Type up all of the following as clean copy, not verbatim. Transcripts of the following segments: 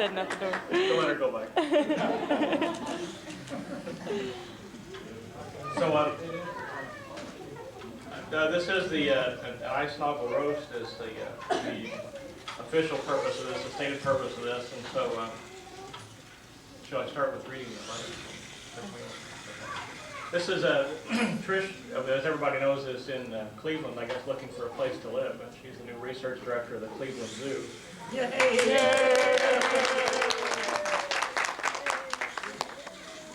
said not the door. Don't let her go by. So this is the Eisnogle Roast is the official purpose of this, the stated purpose of this, and so shall I start with reading it? This is Trish, as everybody knows, is in Cleveland, I guess, looking for a place to live, and she's the new research director of the Cleveland Zoo. Yay!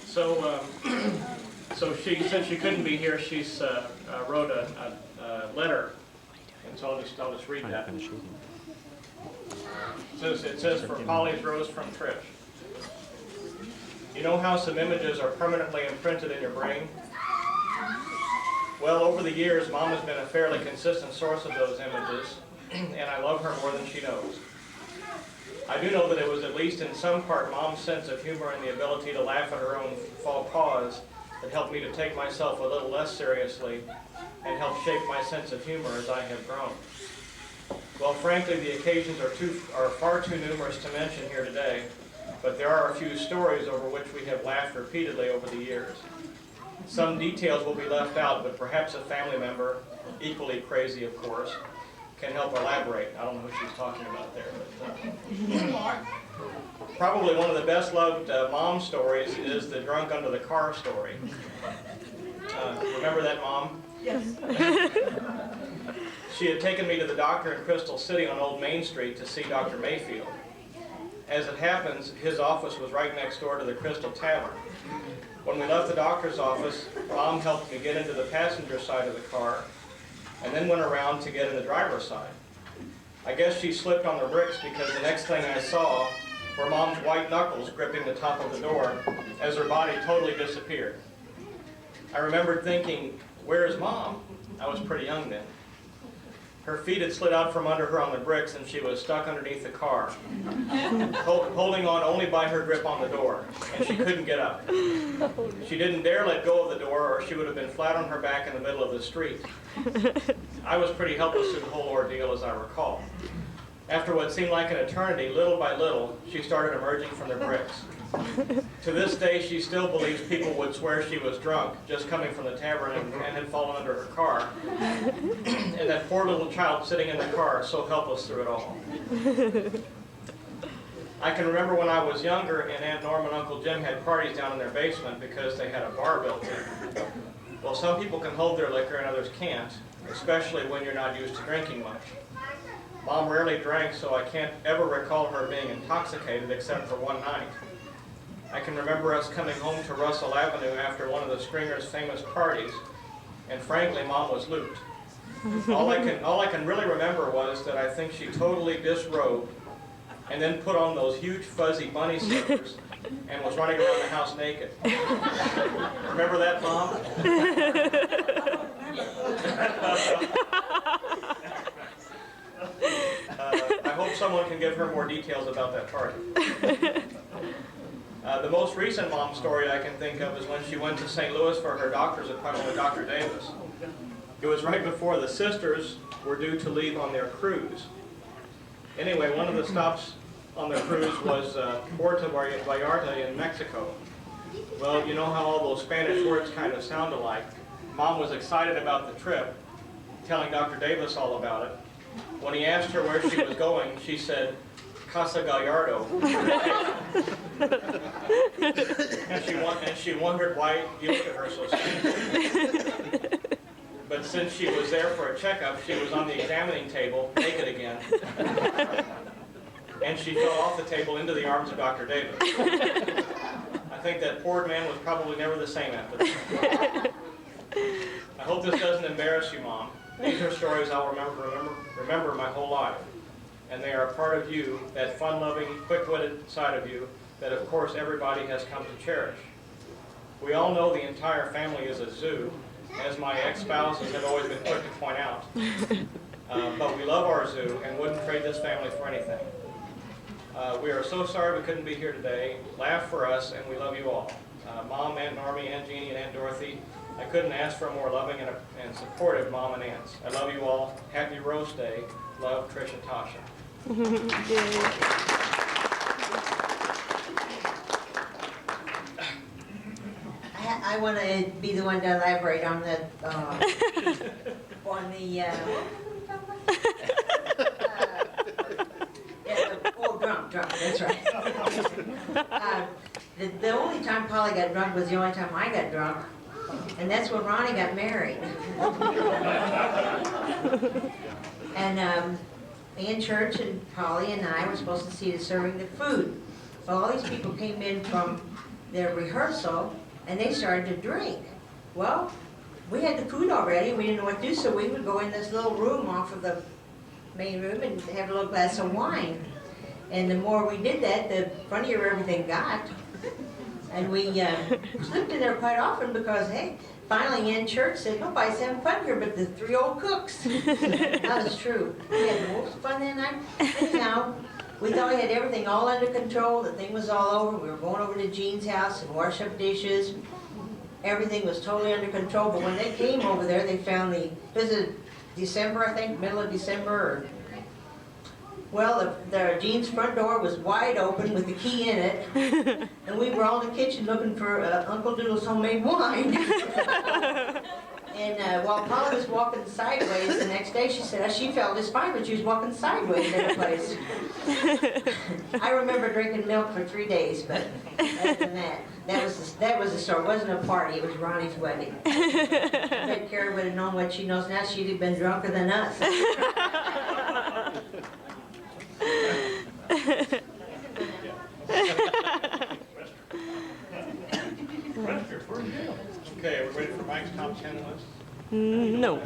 So since she couldn't be here, she's wrote a letter, and so I'll just read that. It says, for Polly's Rose from Trish. You know how some images are permanently imprinted in your brain? Well, over the years, Mom has been a fairly consistent source of those images, and I love her more than she knows. I do know that it was at least in some part Mom's sense of humor and the ability to laugh at her own faux pas that helped me to take myself a little less seriously and helped shape my sense of humor as I have grown. Well, frankly, the occasions are far too numerous to mention here today, but there are a few stories over which we have laughed repeatedly over the years. Some details will be left out, but perhaps a family member, equally crazy of course, can help elaborate. I don't know who she's talking about there. But, probably one of the best loved mom stories is the drunk under the car story. Remember that, Mom? Yes. She had taken me to the doctor in Crystal City on Old Main Street to see Dr. Mayfield. As it happens, his office was right next door to the Crystal Tavern. When we left the doctor's office, Mom helped me get into the passenger side of the car and then went around to get in the driver's side. I guess she slipped on the bricks because the next thing I saw were Mom's white knuckles gripping the top of the door as her body totally disappeared. I remembered thinking, where is Mom? I was pretty young then. Her feet had slid out from under her on the bricks and she was stuck underneath the car, holding on only by her grip on the door, and she couldn't get up. She didn't dare let go of the door or she would have been flat on her back in the middle of the street. I was pretty helpless through the whole ordeal, as I recall. After what seemed like an eternity, little by little, she started emerging from the bricks. To this day, she still believes people would swear she was drunk, just coming from the tavern and had fallen under her car. And that poor little child sitting in the car, so helpless through it all. I can remember when I was younger and Aunt Norma and Uncle Jim had parties down in their basement because they had a bar built in. Well, some people can hold their liquor and others can't, especially when you're not used to drinking much. Mom rarely drank, so I can't ever recall her being intoxicated except for one night. I can remember us coming home to Russell Avenue after one of the Stringer's famous parties, and frankly, Mom was looped. All I can really remember was that I think she totally disrobed and then put on those huge fuzzy bunny slippers and was running around the house naked. Remember that, Mom? I hope someone can give her more details about that party. The most recent Mom story I can think of is when she went to St. Louis for her doctor's appointment with Dr. Davis. It was right before the sisters were due to leave on their cruise. Anyway, one of the stops on their cruise was Puerto Vallarta in Mexico. Well, you know how all those Spanish words kind of sound alike. Mom was excited about the trip, telling Dr. Davis all about it. When he asked her where she was going, she said, Casa Gallardo. and she wondered why he looked at her so strangely. But since she was there for a checkup, she was on the examining table, naked again. And she fell off the table into the arms of Dr. Davis. I think that poor man was probably never the same after that. I hope this doesn't embarrass you, Mom. These are stories I'll remember my whole life. And they are a part of you, that fun-loving, quick-witted side of you that, of course, everybody has come to cherish. We all know the entire family is a zoo, as my ex-spouses have always been quick to point out. But we love our zoo and wouldn't trade this family for anything. We are so sorry we couldn't be here today. Laugh for us, and we love you all. Mom, Aunt Normie, Aunt Jeannie, and Aunt Dorothy, I couldn't ask for a more loving and supportive mom and aunts. I love you all. Happy Roast Day. Love, Trish and Tasha. I want to be the one to elaborate on the, drunk, that's right. The only time Polly got drunk was the only time I got drunk, and that's when Ronnie got married. And me and Church and Polly and I were supposed to see to serving the food. So all these people came in from their rehearsal, and they started to drink. Well, we had the food already, we didn't know what to do, so we would go in this little room off of the main room and have a little glass of wine. And the more we did that, the funnier everything got. And we slipped in there quite often because, hey, finally in Church said, nobody's having fun here but the 3 old cooks. That was true. We had the most fun that night. Anyhow, we thought we had everything all under control. The thing was all over. We were going over to Jean's house and wash up dishes. Everything was totally under control. But when they came over there, they found this is December, I think, middle of December. Well, Jean's front door was wide open with the key in it, and we were all in the kitchen looking for Uncle Doodle's homemade wine. And while Polly was walking sideways the next day, she said she felt just fine, but she was walking sideways in the place. I remember drinking milk for 3 days, but other than that was the story. It wasn't a party, it was Ronnie's wedding. I bet Carrie would have known what she knows now. She'd have been drunker than us. Okay, we're waiting for Mike's top 10 list. No.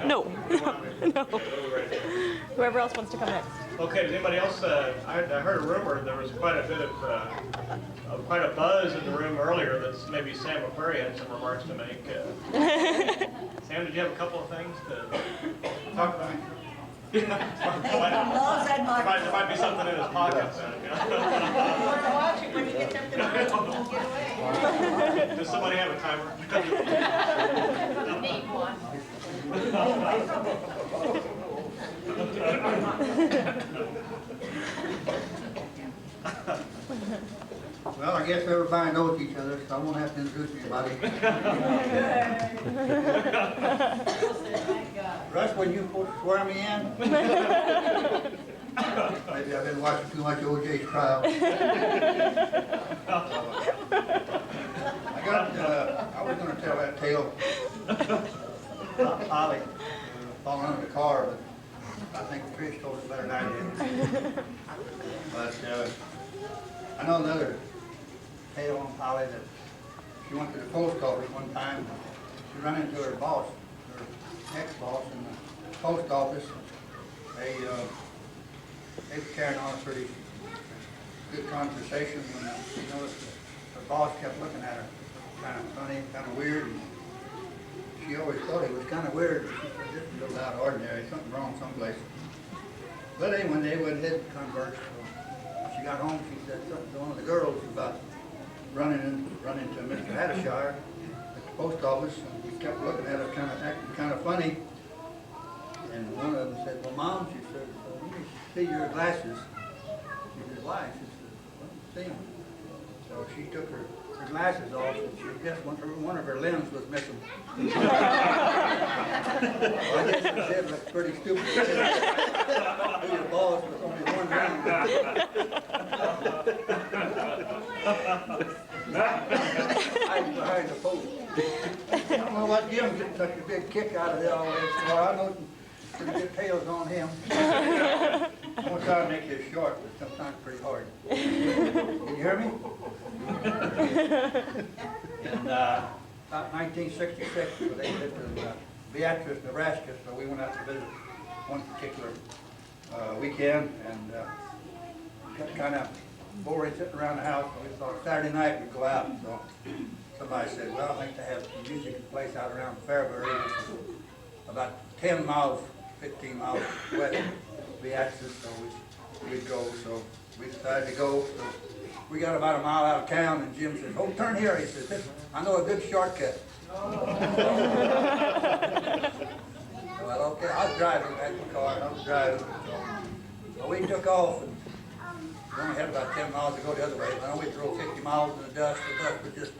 Whoever else wants to come next. Okay, does anybody else, I heard a rumor there was quite a bit of, quite a buzz in the room earlier that maybe Sam McQuarrie had some remarks to make. Sam, did you have a couple of things to talk about? There might be something in his pockets. Watch it when he gets up to mine, he'll get away. Does somebody have a timer? You need one. Well, I guess everybody knows each other, so I won't have to introduce anybody. Russ, when you supposed to swear me in? Maybe I've been watching too much O.J.'s trial. I was going to tell that tale about Polly falling under the car, but I think Trish told it better than I did. But I know another tale on Polly that she went to the post office one time. She ran into her boss, her ex-boss in the post office. They were carrying on a pretty good conversation when she noticed that her boss kept looking at her kind of funny, kind of weird. And she always thought he was kind of weird. She said, this is a little out of ordinary, something wrong someplace. But anyway, they went ahead and conversed. So when she got home, she said something to one of the girls about running into Mr. Haddishire at the post office, and he kept looking at her, acting kind of funny. And one of them said, well, Mom, she said, let me see your glasses. She said, why? She said, well, see them. So she took her glasses off, and she guessed one of her limbs was missing. Well, I guess she said, that's pretty stupid. Be your boss with only one limb. Hiding behind the post. I don't know what Jim getting such a big kick out of all this. Well, I know some pretty good tales on him. I'm going to try to make this short, but sometimes pretty hard. Can you hear me? In about 1966, so they lived in Beatrice, Nebraska, so we went out to visit one particular weekend, and got kind of boring sitting around the house, so we thought Saturday night we'd go out. So somebody said, well, I'd like to have some music place out around Fairbury, which is about 10 miles, 15 miles west of Beatrice, so we'd go. So we decided to go. So we got about a mile out of town, and Jim said, oh, turn here. He said, I know a good shortcut. Well, okay, I was driving back in the car, and I was driving. So we took off, and we only had about 10 miles to go the other way. But we drove 50 miles in the dust. The dust was just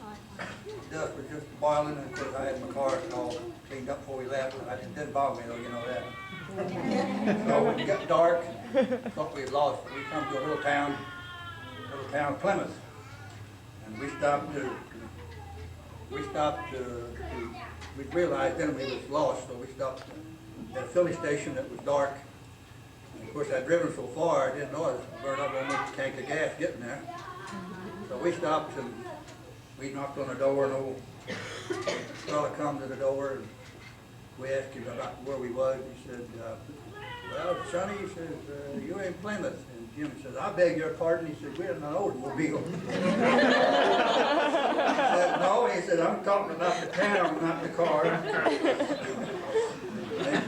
dust was just boiling, and of course I had my car all cleaned up before we left, and it didn't bother me though, you know that. So when it got dark, thought we had lost, we come to a little town Plymouth, and we realized then we was lost, so we stopped at a filling station that was dark. And of course I'd driven so far, I didn't know I was burned up almost a tank of gas getting there. So we stopped and we knocked on the door, and old fella come to the door, and we asked him about where we was. He said, well, Sonny, he says, you're in Plymouth. And Jim says, I beg your pardon. He said, we're in an automobile. He said, no, he said, I'm talking about the town, not the car. And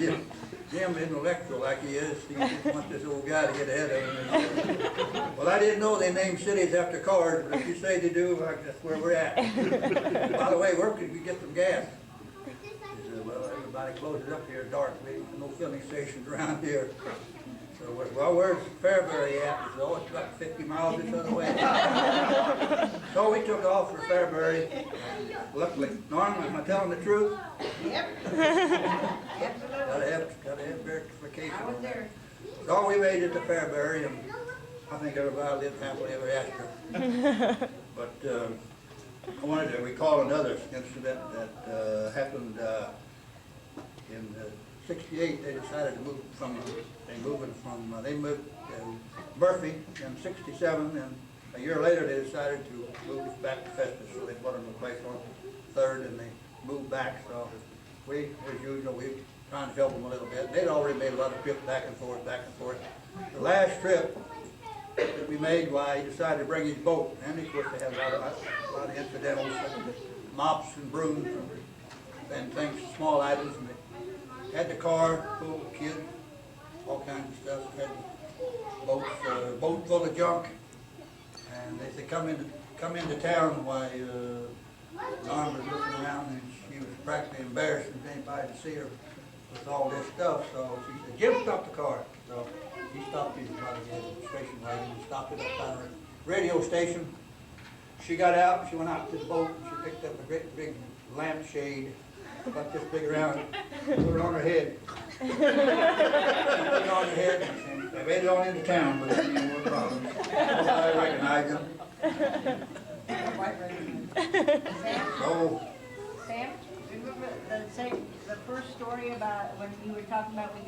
Jim, intellectual like he is, he just wants this old guy to get ahead of him. Well, I didn't know they named cities after cars, but if you say they do, that's where we're at. By the way, where could we get some gas? He said, well, everybody closes up here dark. We have no filling stations around here. So, well, where's Fairbury at? He said, oh, it's about 50 miles this other way. So we took off for Fairbury. Luckily, Norm, am I telling the truth? Yep. Gotta have verification. I was there. So we made it to Fairbury, and I think everybody lived happily ever after. But I wanted to recall another incident that happened in '68. They decided to move they moved to Murphy in '67, and a year later they decided to move back to Festus. So they put them in a place on 3rd, and they moved back. So we, as usual, we trying to help them a little bit. They'd already made a lot of trips back and forth, back and forth. The last trip that we made, why he decided to bring his boat, and of course they had a lot of incidentals, mops and brooms and things, small items. And they had the car full of kids, all kinds of stuff. Had boat full of junk, and they said, come into town. Why Norm was looking around, and she was practically embarrassed for anybody to see her with all this stuff. So she said, Jim, stop the car. So he stopped his station wagon and stopped it up by the radio station. She got out, and she went out to the boat, and she picked up a great big lampshade, about this big around, put it on her head. Put it on her head, and they made it on into town, but it didn't work problems. I recognized them. So, Sam, remember the first story about when you were talking about we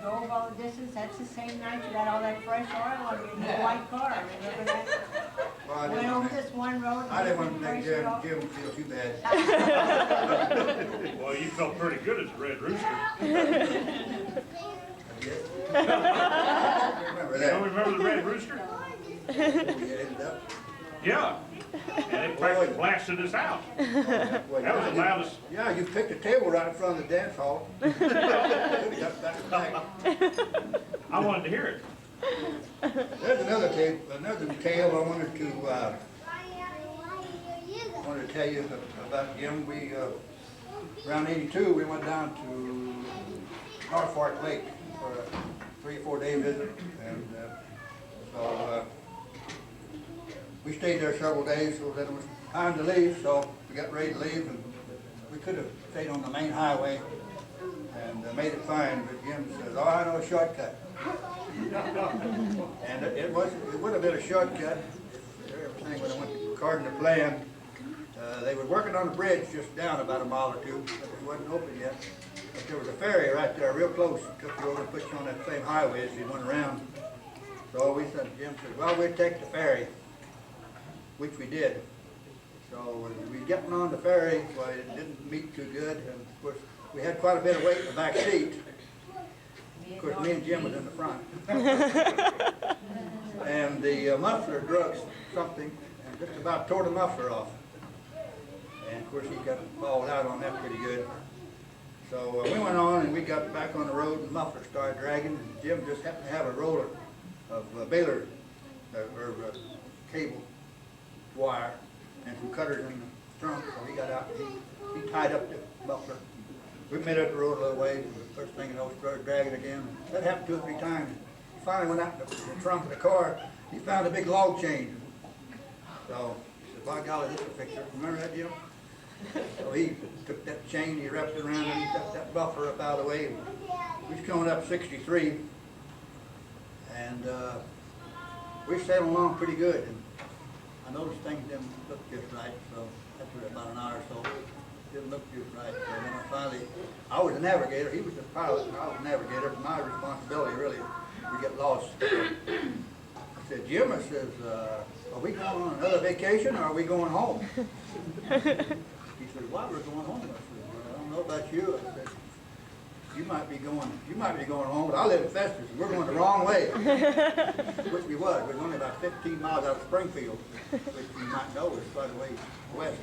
drove all the distance? That's the same night you got all that fresh oil on your new white car. Remember that? well, Went over this one road. I didn't want to make Jim feel too bad. Well, you felt pretty good as a Red Rooster. Remember You that? don't remember the Red Rooster? We ended up. Yeah. And they practically blasted us out. That was the loudest. Yeah, you picked a table right in front of the dance hall. Got back to back. I wanted to hear it. There's another tale I wanted to tell you about Jim. We around '82 we went down to North Fork Lake for a 3 or 4 day visit, and so we stayed there several days. So then it was time to leave. So we got ready to leave, and we could have stayed on the main highway and made it fine. But Jim says, "Oh, I know a shortcut." And it would have been a shortcut if everything would have went according to plan. They were working on a bridge just down about a mile or two, but it wasn't open yet. But there was a ferry right there real close. It took you over and put you on that same highway as you went around. So Jim said, well, we'll take the ferry, which we did. So we getting on the ferry, well, it didn't meet too good, and of course we had quite a bit of weight in the back seat. Of course, me and Jim was in the front. And the muffler drug something and just about tore the muffler off. And of course he got balled out on that pretty good. So we went on and we got back on the road, and the muffler started dragging, and Jim just happened to have a roller of baler cable wire and some cutters in the trunk. So he got out and he tied up the muffler. We made up the road a little ways, and the first thing you know, started dragging again. That happened 2 or 3 times. He finally went out in the trunk of the car. He found a big log chain. So he said, by golly, this is a picture. Remember that, Jim? So he took that chain, he wrapped it around, and he took that buffer up out of the way. We was coming up 63, and we sailing along pretty good. And I noticed things didn't look just right, so after about an hour or so, didn't look just right. So then I was a navigator, he was the pilot, and I was a navigator. My responsibility really, we get lost. I said, Jim, I says, are we going on another vacation or are we going home? He said, why we're going home? I said, well, I don't know about you. I said, you might be going home, but I live in Festus and we're going the wrong way. Which we was. We're only about 15 miles out of Springfield, which you might know is quite a ways west.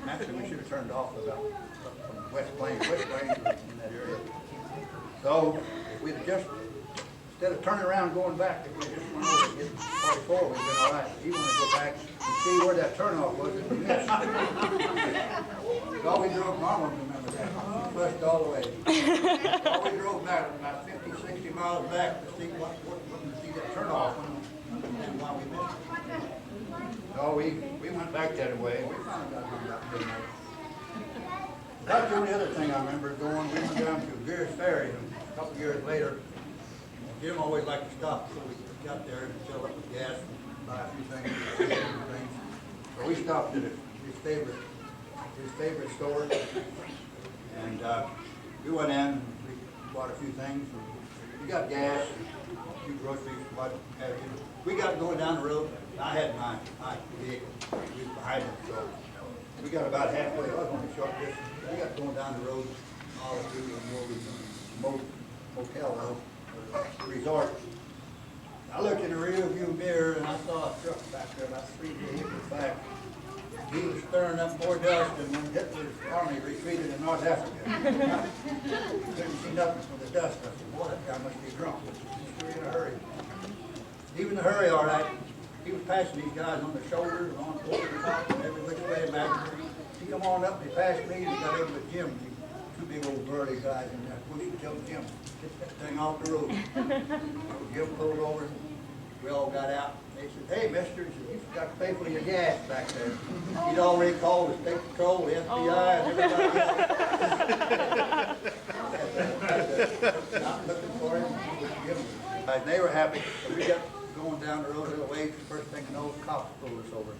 Actually, we should have turned off about from West Plains in that area. So if we'd have just, instead of turning around and going back, if we just went over to get 44, we'd been all right. He wanted to go back and see where that turnoff was that we missed. So we drove, Mom won't remember that. We flushed all the way. So we drove back about 50, 60 miles back to see to see that turnoff and why we missed it. So we went back that way. We finally got home about midnight. That's the only other thing I remember going. We went down to Greer's Ferry, and a couple years later, Jim always liked to stop before we got there and fill up with gas and buy a few things. So we stopped at his favorite store, and we went in and we bought a few things. We got gas, a few groceries, what have you. We got going down the road. I had my vehicle. We was behind it, so we got about halfway. I was only short distance. We got going down the road all through the motel resort. I looked in the rear view mirror and I saw a truck back there about 3 vehicles back. He was stirring up more dust than when Hitler's army retreated in North Africa. Couldn't see nothing from the dust. I said, boy, that guy must be drunk. He's sure in a hurry. He was in a hurry, all right. He was passing these guys on the shoulders, on over the top, and every which way back. He come on up and he passed me and he got in with Jim. Two big old burly guys in there. Push and tell Jim, get that thing off the road. Jim pulled over. We all got out. They said, hey, mister, he said, you forgot to pay for your gas back there. He'd already called the state patrol, the FBI, and everybody else. Not looking for him. And they were happy. So we got going down the road a little ways. First thing you know, cops pulled us over.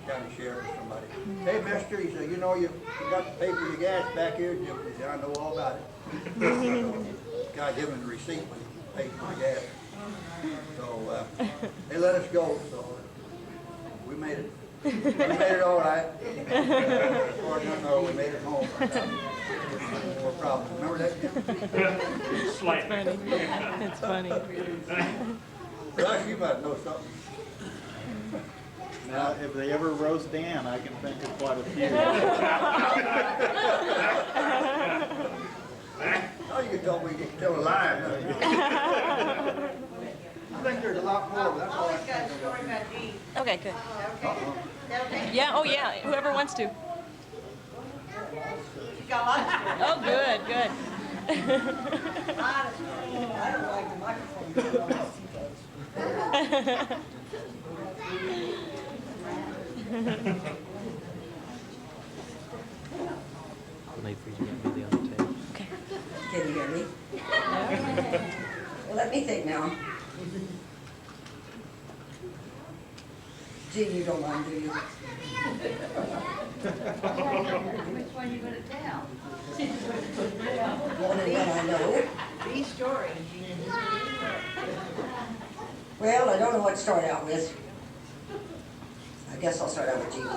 County sheriff or somebody. Hey, mister, he said, you know, you got to pay for your gas back here. Jim said, I know all about it. Guy gave him the receipt when he paid for the gas. So they let us go, so we made it. We made it all right. As far as I know, we made it home. No more problems. Remember that, Jim? Slightly. It's funny. Russ, you might know something. Now, if they ever roast Dan, I can think of quite a few. Oh, you can tell me you can tell a lie. I think there's a lot more, but that's all I Always got a think story about. about Dean. Okay, good. Okay? Yeah, oh yeah, whoever wants to. She's got a lot of stories. Oh, good, good. A lot of stories. I don't like the microphone. Wait for you to get me the other tape. Okay. Can you hear me? Well, let me think now. Gee, you don't mind, do you? Which one you gonna tell? Only one I know. These stories. Well, I don't know what to start out with. I guess I'll start out with Jean.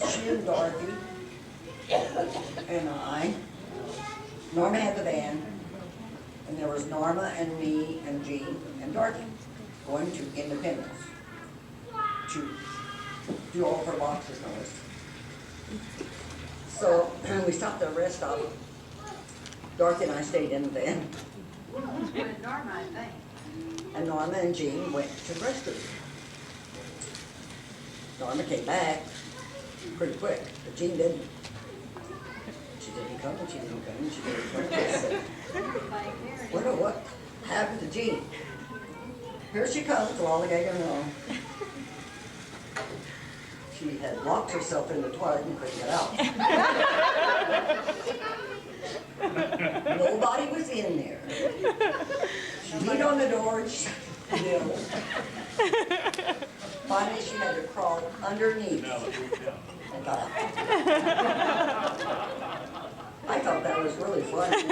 She and Dorothy and I, Norma had the van, and there was Norma and me and Jean and Dorothy going to Independence to do all of her boxes and all this. So we stopped at a rest stop. Dorothy and I stayed in the van, With Norma, I think. and Norma and Jean went to the restroom. Norma came back pretty quick, but Jean didn't. She didn't come, and she didn't come, and she didn't come. I said, wonder what happened to Jean. Here she comes, lollygagging along. she had locked herself in the toilet and couldn't get out. Nobody was in there. She beat on the door and shut it. No. Finally, she had to crawl underneath and got out. I thought that was really funny. You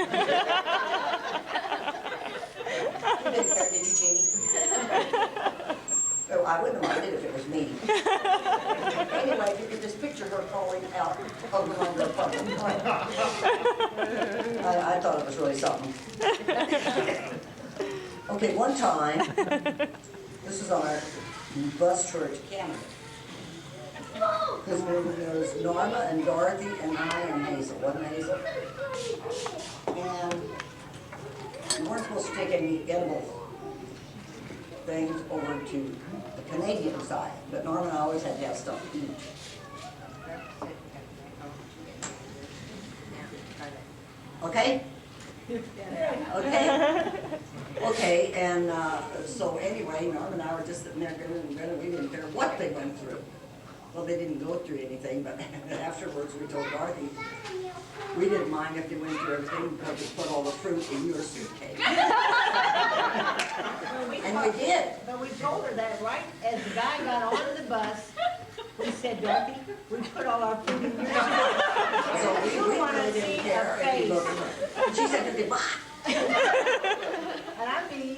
didn't care, did you, Jeannie? Oh, I wouldn't have minded if it was me. Anyway, you could just picture her crawling out over under a puddle. I thought it was really something. Okay, one time, this was on our bus tour to Canada. Because there was Norma and Dorothy and I and Hazel, wasn't Hazel? And we weren't supposed to take any edible things over to the Canadian side, but Norma and I always had to have stuff to eat. Okay? Okay? Okay, and so anyway, Norma and I were just sitting there grinning and grinning. We didn't care what they went through. Well, they didn't go through anything, but afterwards we told Dorothy we didn't mind if they went through everything because we put all the fruit in your suitcase. And we did. But we told her that right as the guy got on the bus, we said, Dorothy, we put all our food in your suitcase. So we You wanna really see didn't her care if you face. looked at her. And she said to me, "Bah." And I mean,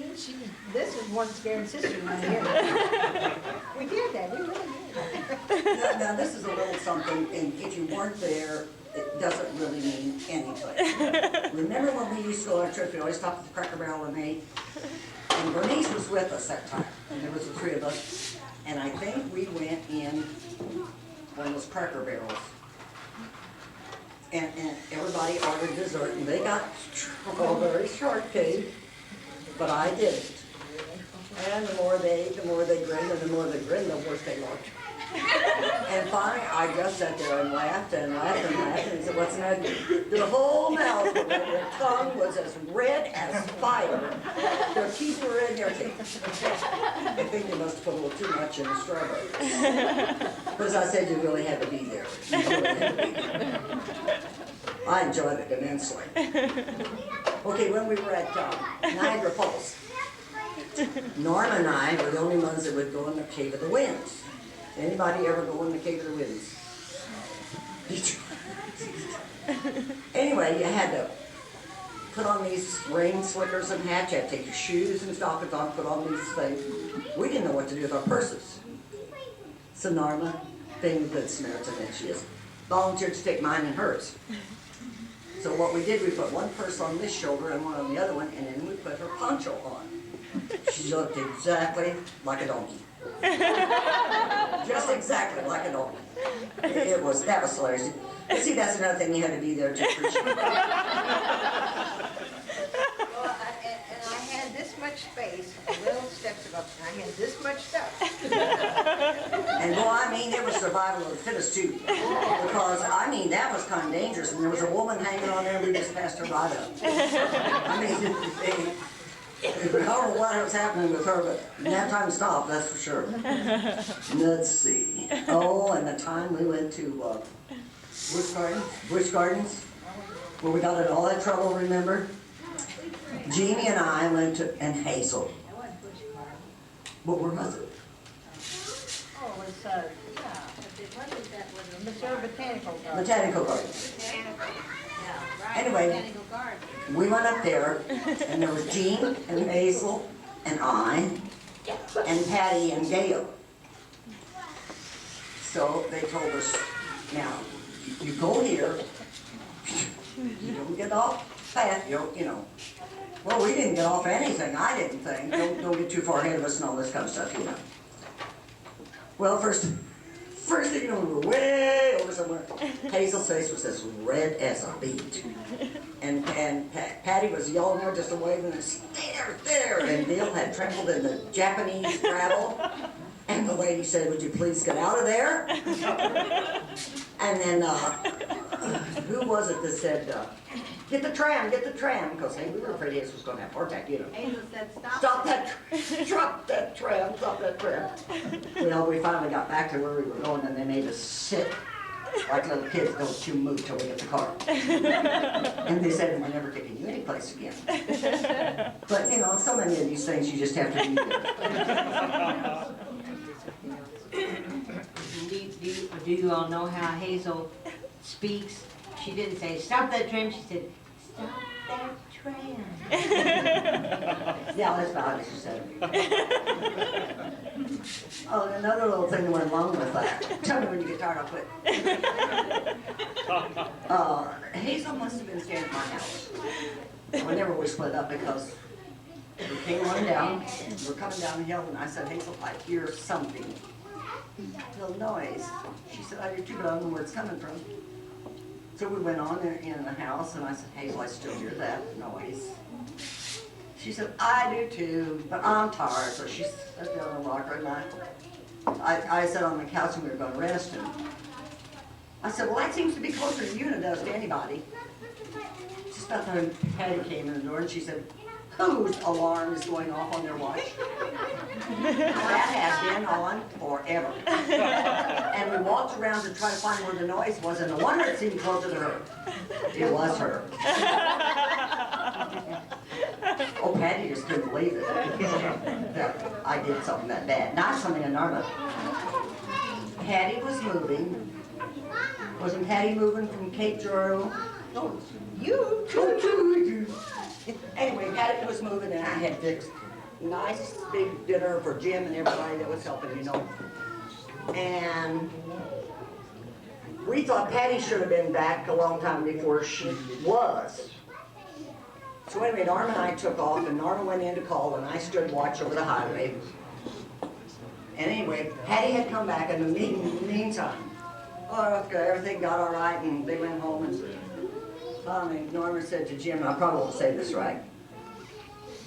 this is one scared sister right here. We did that, we really did. Now, this is a little something, and if you weren't there, it doesn't really mean anything. Remember when we used to go on trips, we always stopped at the Cracker Barrel and ate? And Bernice was with us that time, and there was the three of us, and I think we went in one of those Cracker Barrels. And everybody ordered dessert, and they got strawberry shortcake, but I didn't. And the more they ate, the more they grinned, and the more they grinned, the worse they looked. And finally, I just sat there and laughed and laughed and laughed, and he said, "What's the matter?" Their whole mouth, their tongue was as red as fire. Their teeth were red, and everything. I think they must have put a little too much in the strawberries. But as I said, you really had to be there. You really had to be there. I enjoyed it immensely. Okay, when we were at Niagara Falls, Norma and I were the only ones that would go in the Cave of the Winds. Anybody ever go in the Cave of the Winds? Anyway, you had to put on these rain slickers and hats. You had to take your shoes and stockings on, put on these things. We didn't know what to do with our purses. So Norma, being the good Samaritan that she is, volunteered to take mine and hers. So what we did, we put one purse on this shoulder and one on the other one, and then we put her poncho on. She looked exactly like a donkey. Just exactly like a donkey. That was hilarious. But see, that's another thing you had to be there to appreciate. Well, and I had this much space, little steps above, and I had this much stuff. And boy, I mean, it was survival of the fittest too. Because, I mean, that was kind of dangerous. And there was a woman hanging on there, and we just passed her right up. I mean, I don't know what was happening with her, but didn't have time to stop, that's for sure. Let's see. Oh, and the time we went to Busch Gardens, where we got in all that trouble, remember? Jeannie and I went to, and Hazel. What where was it? Oh, it was, yeah, what is that, Mr. Botanical Garden. Botanical Gardens. Anyway, we went up there, and there was Jean and Hazel and I and Patty and Gail. So they told us, now, you go here, you don't get off path, you know. Well, we didn't get off anything, I didn't think. Don't get too far ahead of us and all this kind of stuff, you know. Well, first thing you know, we were way over somewhere. Hazel's face was as red as a beet. And Patty was yelling her just a waving and stay there. And Bill had trembled in the Japanese gravel. And the lady said, "Would you please get out of there?" And then, who was it that said, get the tram, because hey, we were afraid Hazel was going to have a heart attack, you know. Hazel said, Stop that truck. that tram, stop that tram. Well, we finally got back to where we were going and they made us sit like little kids, don't you move till we get the car. And they said, we're never taking you anyplace again. But, you know, so many of these things you just have to be there. Do you all know how Hazel speaks? She didn't say, stop that tram, she said, stop that tram. Yeah, that's about how she said it. Oh, and another little thing that went along with that. Tell me when you get tired, I'll quit. Hazel must have been staying at my house. Whenever we split up because we came on down, we're coming down the hill, and I said, Hazel, I hear something. Little noise. She said, I do too, but I don't know where it's coming from. So we went on in the house, and I said, Hazel, I still hear that noise. She said, I do too, but I'm tired. So she sat down on the rocker, and I sat on the couch, and we were going to rest. And I said, well, that seems to be closer to you than it does to anybody. Just about time Patty came in the door, and she said, whose alarm is going off on their watch? That has been on forever. And we walked around to try to find where the noise was, and the one that seemed closer to her, it was her. Oh, Patty just couldn't believe it, that I did something that bad. Not something in Norma. Patty was moving. Wasn't Patty moving from Cape Girardeau? No, you too. Anyway, Patty was moving, and I had fixed nice big dinner for Jim and everybody that was helping, you know. And we thought Patty should have been back a long time before she was. So anyway, Norma and I took off, and Norma went in to call, and I stood watch over the highway. And anyway, Patty had come back in the meantime. Oh, everything got all right, and they went home, and finally Norma said to Jim, I probably won't say this right.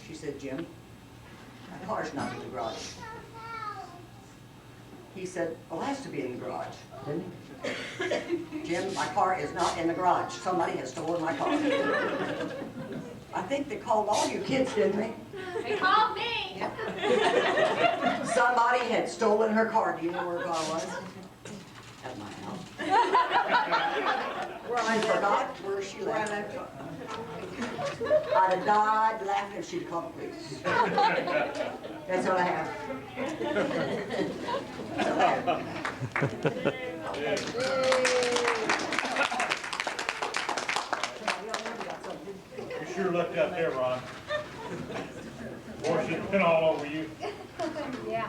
She said, Jim, my car's not in the garage. He said, well, it has to be in the garage, didn't he? Jim, my car is not in the garage. Somebody has stolen my car. I think they called all you kids, didn't they? They called me. Somebody had stolen her car. Do you know where her car was? At my house. Where I forgot where she left. I'd have died laughing if she'd called the police. That's all I have. That's all I have. You sure looked up there, Ron. Boy, she's been all over you. Yeah.